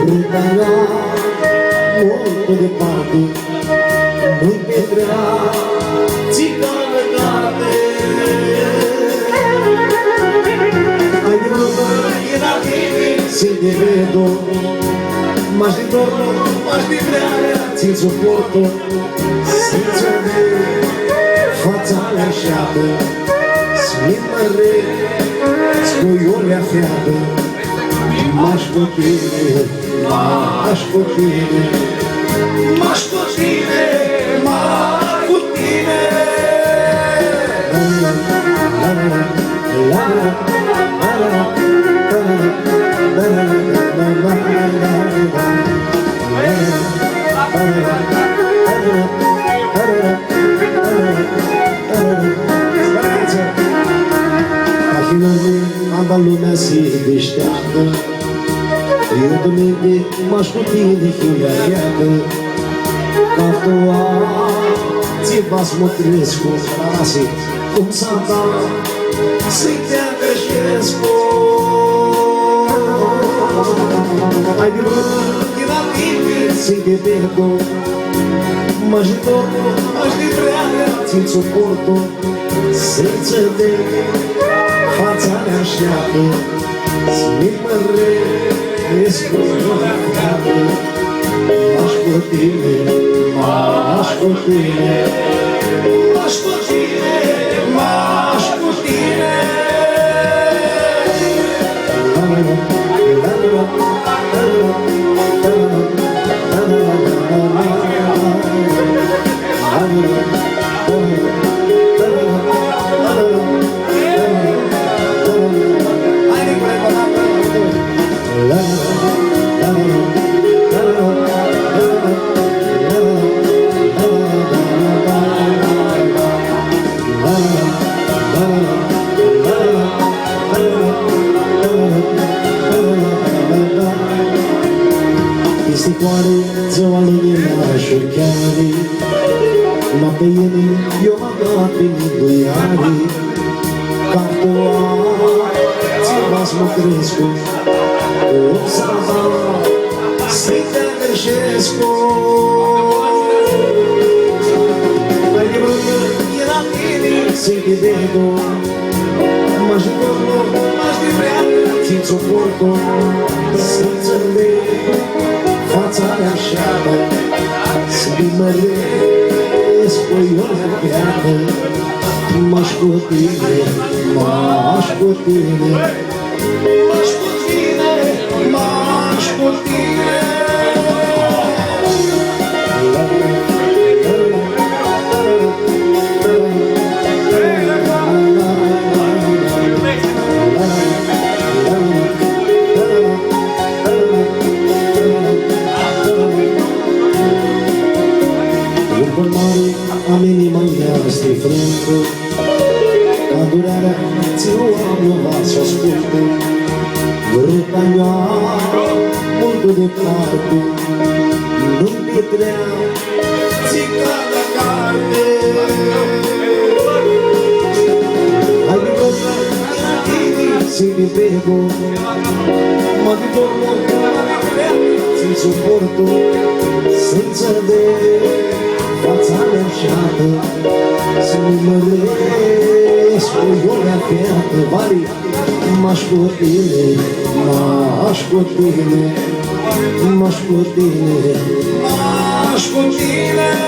Brutala, molto departe, non vedrà, țigane carte. Ai di brutala, se ti vedo, ma di torno, ma di brare, ti sopporto, senza me, faccia lasciate, slimmare, scoglione a fiate. Mascotine, mascotine, mascotine, mascotine. Cada lumea se deșteaptă, eu domingo mascotine fiuiată, Caftoa, ți-vas mătrescu, rase, cum s-a să-i te agășescu. Ai de din active, să-i te vergo, m-aș de torno, m-aș de dreagă, ți-l suporto, să-i țădec, fața mea așteaptă, să-mi măresc cu lumea creată. Mascotine, mascotine, mascotine, mascotine. Isticoare, ziua lumina șurcheare, noapte ieri, eu m-am dat pe niduiare. Caftoa, ți-vas mătrescu, cum s-a să-i te agășescu. Ai de vreo, era tine, să-i te vedo, m-aș de torno, m-aș de vreagă, ți-l suporto, să-i țărdec, fața mea așeaptă, să-mi măresc cu iolea creată. Mascotine, mascotine, mascotine, mascotine. Am inima mea striflândă, ca durerea ți-o am luat să asculte. Vrâta mea, mult departe, nu-mi pietrea, țigana carte. Ai de vrăta, să-i te vego, mă de torno, ți-l suporto, să-i țădec, fața mea așeaptă, să-mi măresc cu iolea creată. Vari, mascotine, mascotine, mascotine, mascotine.